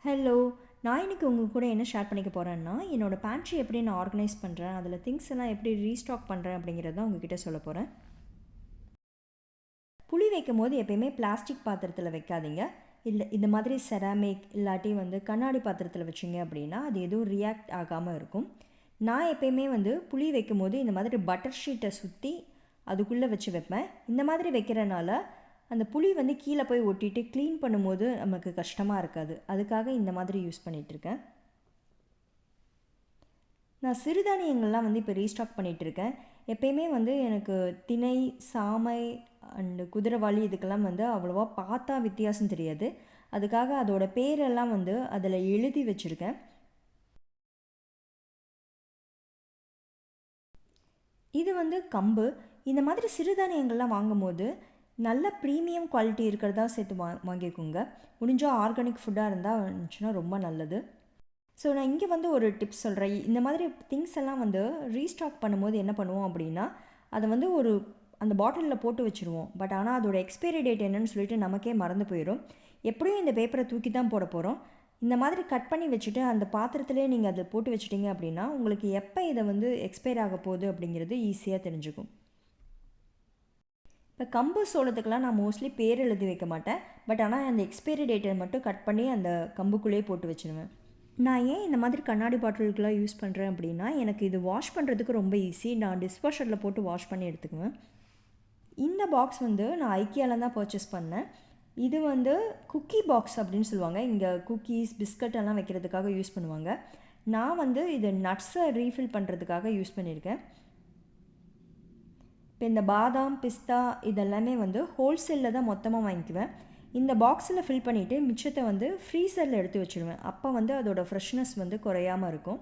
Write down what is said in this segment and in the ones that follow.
Hello! நான் இன்னைக்கு உங்க கூட என்ன ஷேர் பண்ணிக்க போறேன்னா, என்னோட பேண்ட்ரி எப்படி நான் ஆர்கனைஸ் பண்றேன், அதில திங்ஸ் எல்லாம் எப்படி ரீஸ்டாக் பண்றேன் அப்படிங்கிறத தான் உங்ககிட்ட சொல்லப் போறேன். புளி வைக்கும்போது எப்பயுமே பிளாஸ்டிக் பாத்திரத்தில வைக்காதீங்க. இல்ல இந்த மாதிரி செராமிக் இல்லாட்டி கண்ணாடி பாத்திரத்தில வச்சீங்க அப்படின்னா, அது எதுவும் ரியாக்ட் ஆகாம இருக்கும். நான் எப்பயுமே புளி வைக்கும்போது இந்த மாதிரி பட்டர் ஷீட்டை சுத்தி அதுக்குள்ள வச்சு வைப்பேன். இந்த மாதிரி வைக்கிறனால, அந்த புளி கீழ போய் ஒட்டிட்டு கிளீன் பண்ணும்போது நமக்கு கஷ்டமா இருக்காது. அதுக்காக இந்த மாதிரி யூஸ் பண்ணிட்டுருக்கேன். நான் சிறுதானியங்கள்லாம் இப்போ ரீஸ்டாக் பண்ணிகிட்ருக்கேன். எப்பயுமே எனக்கு திணை, சாமை அண்டு குதிரைவாலி இதுக்கெல்லாம் அவ்வளோவா பார்த்தா வித்தியாசம் தெரியாது. அதுக்காக அதோட பேரெல்லாம் அதில் எழுதி வச்சுருக்கேன். இது கம்பு. இந்த மாதிரி சிறுதானியங்கள்லாம் வாங்கும்போது நல்ல ப்ரீமியம் குவாலிட்டி இருக்கிறதா சேர்த்து வாங்கிக்கோங்க. முடிஞ்சா ஆர்கானிக் ஃபுட்டாக இருந்தால் இருந்துச்சுன்னா ரொம்ப நல்லது. ஸோ நான் இங்கே ஒரு டிப்ஸ் சொல்கிறேன். இந்த மாதிரி திங்ஸ் எல்லாம் ரீஸ்டாக் பண்ணும்போது என்ன பண்ணுவோம் அப்படின்னா, அதை ஒரு அந்த பாட்டிலில் போட்டு வச்சுருவோம். பட் ஆனால் அதோட எக்ஸ்பைரி டேட் என்னன்னு சொல்லிட்டு நமக்கே மறந்து போயிடும். எப்படியும் இந்த பேப்பரை தூக்கி தான் போட போகிறோம். இந்த மாதிரி கட் பண்ணி வச்சுட்டு அந்த பாத்திரத்திலே நீங்கள் அதை போட்டு வச்சிட்டிங்க அப்படின்னா, உங்களுக்கு எப்போ இதை எக்ஸ்பயர் ஆக போகுது அப்படிங்கிறது ஈஸியாக தெரிஞ்சுக்கும். இப்போ கம்பு சோளத்துக்கெல்லாம் நான் மோஸ்ட்லி பேர் எழுதி வைக்க மாட்டேன். பட் ஆனால் அந்த எக்ஸ்பைரி டேட்டை மட்டும் கட் பண்ணி அந்த கம்புக்குள்ளேயே போட்டு வச்சுருவேன். நான் ஏன் இந்த மாதிரி கண்ணாடி பாட்டிலுக்கெலாம் யூஸ் பண்ணுறேன் அப்படின்னா, எனக்கு இது வாஷ் பண்ணுறதுக்கு ரொம்ப ஈஸி. நான் டிஷ்வாஷரில் போட்டு வாஷ் பண்ணி எடுத்துக்குவேன். இந்த பாக்ஸ் நான் ஐக்கியாவில் தான் பர்ச்சேஸ் பண்ணேன். இது குக்கி பாக்ஸ் அப்படின்னு சொல்லுவாங்க. இங்கே குக்கீஸ், பிஸ்கட் எல்லாம் வைக்கிறதுக்காக யூஸ் பண்ணுவாங்க. நான் இது நட்ஸை ரீஃபில் பண்ணுறதுக்காக யூஸ் பண்ணியிருக்கேன். இப்போ இந்த பாதாம், பிஸ்தா இதெல்லாமே ஹோல்சேலில் தான் மொத்தமாக வாங்கிக்குவேன். இந்த பாக்ஸில் ஃபில் பண்ணிவிட்டு மிச்சத்தை ஃப்ரீசரில் எடுத்து வச்சுருவேன். அப்போ அதோட ஃப்ரெஷ்னஸ் குறையாமல் இருக்கும்.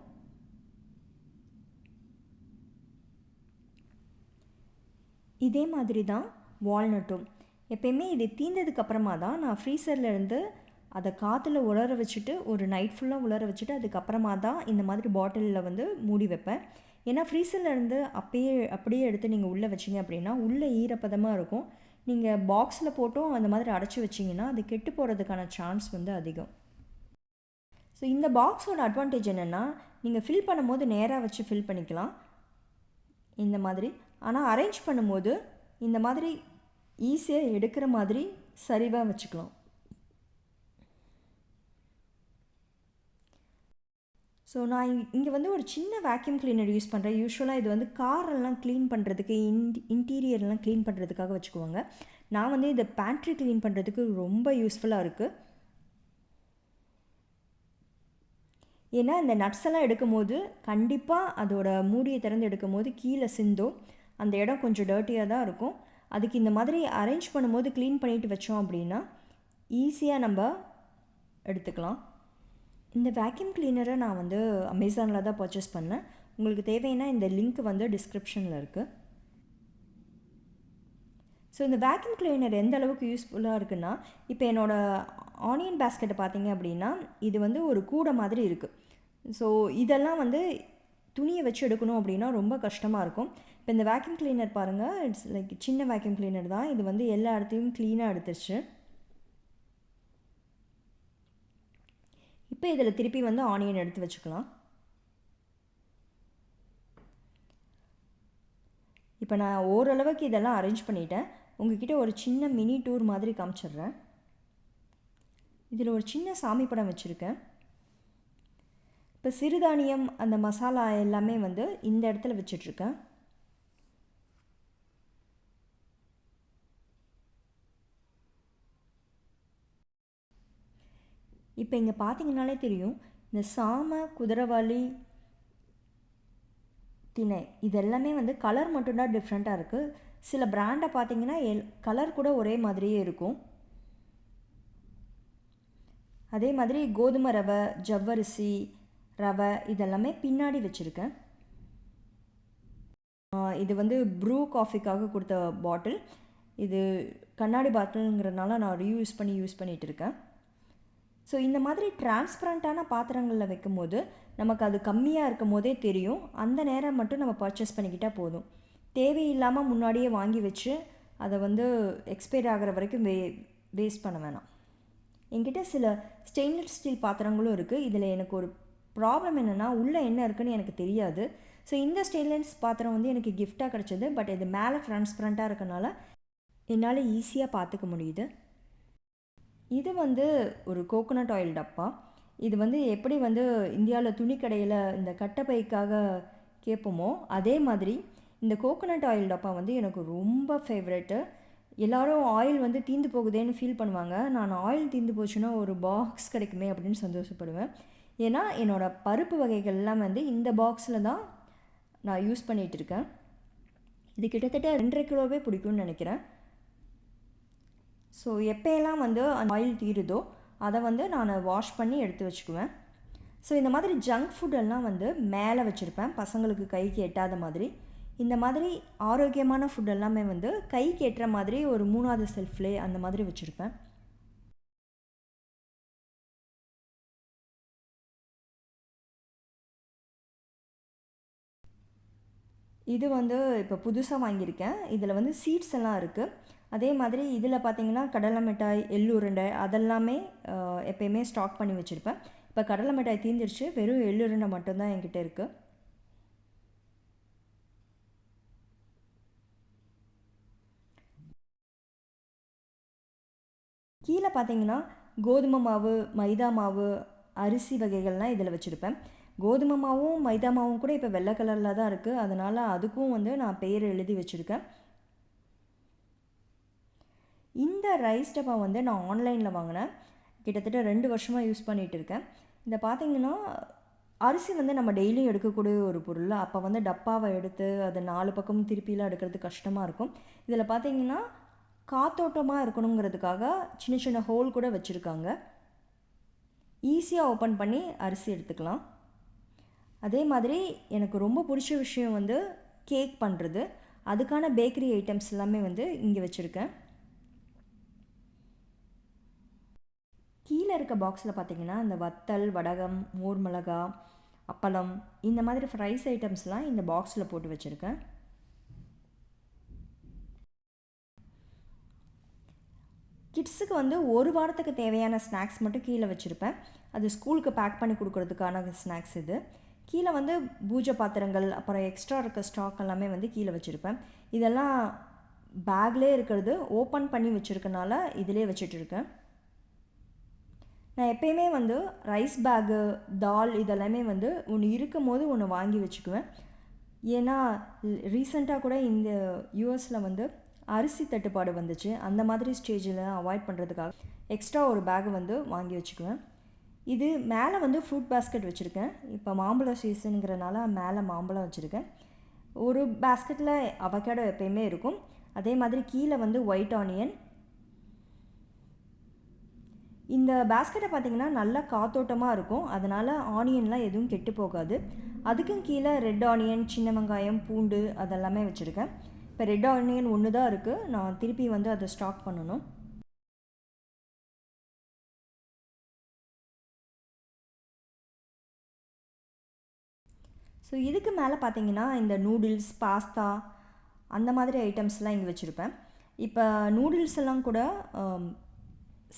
இதே மாதிரி தான் வால்நட்டும். எப்பயுமே இது தீர்ந்ததுக்கப்புறமா தான் நான் ஃப்ரீசரில் இருந்து அதை காற்றுல உலர வச்சுட்டு ஒரு நைட் ஃபுல்லாக உலர வச்சுட்டு அதுக்கப்புறமா தான் இந்த மாதிரி பாட்டிலில் மூடி வைப்பேன். ஏன்னா ஃப்ரீசரில் இருந்து அப்படியே எடுத்து நீங்கள் உள்ளே வச்சிங்க அப்படின்னா உள்ளே ஈரப்பதமாக இருக்கும். நீங்கள் பாக்ஸில் போட்டும் அந்த மாதிரி அடைச்சி வச்சிங்கன்னா அது கெட்டு போகிறதுக்கான சான்ஸ் அதிகம். ஸோ இந்த பாக்ஸோட அட்வான்டேஜ் என்னென்னா, நீங்கள் ஃபில் பண்ணும்போது நேராக வச்சு ஃபில் பண்ணிக்கலாம் இந்த மாதிரி. ஆனால் அரேஞ்ச் பண்ணும்போது இந்த மாதிரி ஈஸியாக எடுக்கிற மாதிரி சரிவாக வச்சுக்கலாம். ஸோ நான் இங்கே ஒரு சின்ன வேக்யூம் கிளீனர் யூஸ் பண்ணுறேன். யூஸ்வலாக இது காரெல்லாம் க்ளீன் பண்ணுறதுக்கு இன்டீரியர்லாம் க்ளீன் பண்ணுறதுக்காக வச்சுக்குவாங்க. நான் இதை பேண்ட்ரி க்ளீன் பண்ணுறதுக்கு ரொம்ப யூஸ்ஃபுல்லாக இருக்குது. ஏன்னா இந்த நட்ஸ் எல்லாம் எடுக்கும்போது கண்டிப்பாக அதோட மூடியை திறந்து எடுக்கும்போது கீழே சிந்தும். அந்த இடம் கொஞ்சம் டர்ட்டியாக தான் இருக்கும். அதுக்கு இந்த மாதிரி அரேஞ்ச் பண்ணும்போது க்ளீன் பண்ணிட்டு வச்சோம் அப்படின்னா ஈஸியாக நம்ம எடுத்துக்கலாம். இந்த வேக்யூம் கிளீனரை நான் அமேசானில் தான் பர்ச்சேஸ் பண்ணேன். உங்களுக்கு தேவைன்னா இந்த லிங்க் டிஸ்கிரிப்ஷனில் இருக்குது. ஸோ இந்த வேக்யூம் கிளீனர் எந்த அளவுக்கு யூஸ்ஃபுல்லாக இருக்குன்னா, இப்போ என்னோடய ஆனியன் பேஸ்கெட்டை பார்த்தீங்க அப்படின்னா இது ஒரு கூடை மாதிரி இருக்குது. ஸோ இதெல்லாம் துணியை வச்சு எடுக்கணும் அப்படின்னா ரொம்ப கஷ்டமாக இருக்கும். இப்போ இந்த வேக்யூம் கிளீனர் பாருங்கள், இட்ஸ் லைக் சின்ன வேக்யூம் கிளீனர் தான். இது எல்லா இடத்தையும் க்ளீனாக எடுத்துருச்சு. இப்போ இதில் திருப்பி ஆனியன் எடுத்து வச்சுக்கலாம். இப்போ நான் ஓரளவுக்கு இதெல்லாம் அரேஞ்ச் பண்ணிட்டேன். உங்ககிட்ட ஒரு சின்ன மினி டூர் மாதிரி காமிச்சிடுறேன். இதில் ஒரு சின்ன சாமி படம் வச்சுருக்கேன். இப்போ சிறுதானியம் அந்த மசாலா எல்லாமே இந்த இடத்துல வச்சிட்ருக்கேன். இப்போ இங்கே பார்த்தீங்கன்னாலே தெரியும், இந்த சாமை, குதிரைவாலி, திணை இதெல்லாமே கலர் மட்டும்தான் டிஃப்ரெண்ட்டாக இருக்குது. சில பிராண்டை பார்த்தீங்கன்னா கலர் கூட ஒரே மாதிரியே இருக்கும். அதே மாதிரி கோதுமை ரவை, ஜவ்வரிசி ரவை இதெல்லாமே பின்னாடி வச்சுருக்கேன். இது ப்ரூ காஃபிக்காக கொடுத்த பாட்டில். இது கண்ணாடி பாட்டிலுங்கிறதுனால நான் ரீயூஸ் பண்ணிகிட்டு இருக்கேன். ஸோ இந்த மாதிரி டிரான்ஸ்பரண்ட்டான பாத்திரங்களில் வைக்கும்போது நமக்கு அது கம்மியாக இருக்கும் போதே தெரியும். அந்த நேரம் மட்டும் நம்ம பர்ச்சேஸ் பண்ணிக்கிட்டால் போதும். தேவையில்லாமல் முன்னாடியே வாங்கி வச்சு அதை எக்ஸ்பைர் ஆகிற வரைக்கும் வேஸ்ட் பண்ண வேணாம். என்கிட்ட சில ஸ்டெயின்லெஸ் ஸ்டீல் பாத்திரங்களும் இருக்குது. இதில் எனக்கு ஒரு ப்ராப்ளம் என்னென்னா உள்ளே என்ன இருக்குதுன்னு எனக்கு தெரியாது. ஸோ இந்த ஸ்டெயின்லெஸ் பாத்திரம் வந்து எனக்கு கிஃப்டாக கிடச்சிது. பட் இது மேலே ட்ரான்ஸ்பரண்ட்டாக இருக்கனால என்னால் ஈஸியாக பார்த்துக்க முடியுது. இது வந்து ஒரு கோகோனட் ஆயில் டப்பா. இது வந்து எப்படி வந்து இந்தியாவில் துணி கடையில் இந்த கட்டைப்பைக்காக கேட்போமோ அதே மாதிரி இந்த கோகோனட் ஆயில் டப்பா வந்து எனக்கு ரொம்ப ஃபேவரெட்டு. எல்லோரும் ஆயில் வந்து தீந்து போகுதேன்னு ஃபீல் பண்ணுவாங்க. நான் ஆயில் தீந்து போச்சுன்னா ஒரு பாக்ஸ் கிடைக்குமே அப்படின்னு சந்தோஷப்படுவேன். ஏன்னா என்னோடய பருப்பு வகைகள் எல்லாம் வந்து இந்த பாக்ஸில் தான் நான் யூஸ் பண்ணிகிட்ருக்கேன். இது கிட்டத்தட்ட 2.5 கிலோவே பிடிக்கும்னு நினைக்கிறேன். ஸோ எப்போயெல்லாம் வந்து அந்த ஆயில் தீருதோ அதை வந்து நான் வாஷ் பண்ணி எடுத்து வச்சுக்குவேன். ஸோ இந்த மாதிரி ஜங்க் ஃபுட்டெல்லாம் வந்து மேலே வச்சுருப்பேன், பசங்களுக்கு கைக்கு எட்டாத மாதிரி. இந்த மாதிரி ஆரோக்கியமான ஃபுட் எல்லாமே வந்து கைக்கு எட்டுற மாதிரி ஒரு 3வது செல்ஃப்லே அந்த மாதிரி வச்சுருப்பேன். இது வந்து இப்போ புதுசாக வாங்கியிருக்கேன். இதில் வந்து சீட்ஸ் எல்லாம் இருக்குது. அதே மாதிரி இதில் பார்த்தீங்கன்னா கடலை மிட்டாய், எள்ளு உருண்டை அதெல்லாமே எப்பயுமே ஸ்டாக் பண்ணி வச்சுருப்பேன். இப்போ கடலை மிட்டாய் தீர்ந்துருச்சு, வெறும் எள்ளு உருண்டை மட்டும்தான் என்கிட்ட இருக்குது. கீழே பார்த்தீங்கன்னா கோதுமை மாவு, மைதா மாவு, அரிசி வகைகள்லாம் இதில் வச்சுருப்பேன். கோதுமை மாவும் மைதா மாவும் கூட இப்போ வெள்ளை கலரில் தான் இருக்குது. அதனால் அதுக்கும் வந்து நான் பேர் எழுதி வச்சுருக்கேன். இந்த ரைஸ் டப்பா வந்து நான் ஆன்லைனில் வாங்கினேன். கிட்டத்தட்ட 2 வருஷமாக யூஸ் பண்ணிகிட்டு இருக்கேன். இதை பார்த்தீங்கன்னா அரிசி வந்து நம்ம டெய்லியும் எடுக்கக்கூடிய ஒரு பொருள். அப்போ வந்து டப்பாவை எடுத்து அதை 4 பக்கமும் திருப்பிலாம் எடுக்கிறது கஷ்டமாக இருக்கும். இதில் பார்த்தீங்கன்னா காத்தோட்டமாக இருக்கணுங்கிறதுக்காக சின்ன சின்ன ஹோல் கூட வச்சுருக்காங்க. ஈஸியாக ஓப்பன் பண்ணி அரிசி எடுத்துக்கலாம். அதே மாதிரி எனக்கு ரொம்ப பிடிச்ச விஷயம் வந்து கேக் பண்ணுறது. அதுக்கான பேக்கரி ஐட்டம்ஸ் எல்லாமே வந்து இங்கே வச்சுருக்கேன். கீழே இருக்க பாக்ஸில் பார்த்தீங்கன்னா இந்த வத்தல், வடகம், மோர் மிளகா, அப்பளம் இந்த மாதிரி ஃப்ரைஸ் ஐட்டம்ஸ்லாம் இந்த பாக்ஸில் போட்டு வச்சுருக்கேன். கிட்ஸுக்கு வந்து ஒரு வாரத்துக்கு தேவையான ஸ்நாக்ஸ் மட்டும் கீழே வச்சுருப்பேன். அது ஸ்கூலுக்கு பேக் பண்ணி கொடுக்குறதுக்கான ஸ்நாக்ஸ் இது. கீழே வந்து பூஜை பாத்திரங்கள், அப்புறம் எக்ஸ்ட்ரா இருக்க ஸ்டாக் எல்லாமே வந்து கீழே வச்சுருப்பேன். இதெல்லாம் பேக்லேயே இருக்கிறது, ஓப்பன் பண்ணி வச்சுருக்கனால இதிலே வச்சுட்ருக்கேன். நான் எப்பயுமே வந்து ரைஸ் பேக்கு, தால் இதெல்லாமே வந்து ஒன்று இருக்கும் போது ஒன்று வாங்கி வச்சுக்குவேன். ஏன்னா ரீசெண்டாக கூட இந்த யூஎஸில் வந்து அரிசி தட்டுப்பாடு வந்துச்சு. அந்த மாதிரி ஸ்டேஜில் அவாய்ட் பண்ணுறதுக்காக எக்ஸ்ட்ரா ஒரு பேக் வந்து வாங்கி வச்சுக்குவேன். இது மேலே வந்து ஃப்ரூட் பேஸ்கெட் வச்சுருக்கேன். இப்போ மாம்பழம் சீசனுங்கிறனால மேலே மாம்பழம் வச்சுருக்கேன். ஒரு பேஸ்கெட்டில் அவகேடோ எப்பயுமே இருக்கும். அதே மாதிரி கீழே வந்து ஒயிட் ஆனியன். இந்த பேஸ்கெட்டை பார்த்திங்கன்னா நல்லா காத்தோட்டமாக இருக்கும். அதனால் ஆனியன்லாம் எதுவும் கெட்டு போகாது. அதுக்கும் கீழே ரெட் ஆனியன், சின்ன வெங்காயம், பூண்டு அதெல்லாமே வச்சுருக்கேன். இப்போ ரெட் ஆனியன் ஒன்று தான் இருக்குது. நான் திருப்பி வந்து அதை ஸ்டாக் பண்ணணும். ஸோ இதுக்கு மேலே பார்த்தீங்கன்னா இந்த நூடுல்ஸ், பாஸ்தா அந்த மாதிரி ஐட்டம்ஸ்லாம் இங்கே வச்சுருப்பேன். இப்போ நூடுல்ஸ் எல்லாம் கூட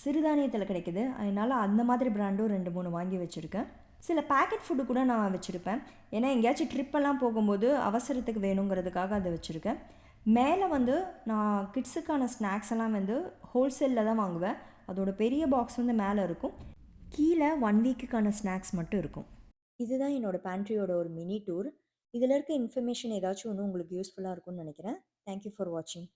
சிறுதானியத்தில் கிடைக்குது. அதனால் அந்த மாதிரி பிராண்டும் 2-3 வாங்கி வச்சுருக்கேன். சில பேக்கெட் ஃபுட்டு கூட நான் வச்சுருப்பேன். ஏன்னா எங்கேயாச்சும் ட்ரிப்பெல்லாம் போகும்போது அவசரத்துக்கு வேணுங்கிறதுக்காக அதை வச்சுருக்கேன். மேலே வந்து நான் கிட்ஸுக்கான ஸ்நாக்ஸ் எல்லாம் வந்து ஹோல்சேலில் தான் வாங்குவேன். அதோட பெரிய பாக்ஸ் வந்து மேலே இருக்கும். கீழே 1 வீக்குக்கான ஸ்நாக்ஸ் மட்டும் இருக்கும். இதுதான் என்னோடய பேண்ட்ரியோட ஒரு மினி டூர். இதில் இருக்க இன்ஃபர்மேஷன் ஏதாச்சும் ஒன்று உங்களுக்கு யூஸ்ஃபுல்லாக இருக்கும்னு நினைக்கிறேன். தேங்க்யூ ஃபார் வாட்சிங்.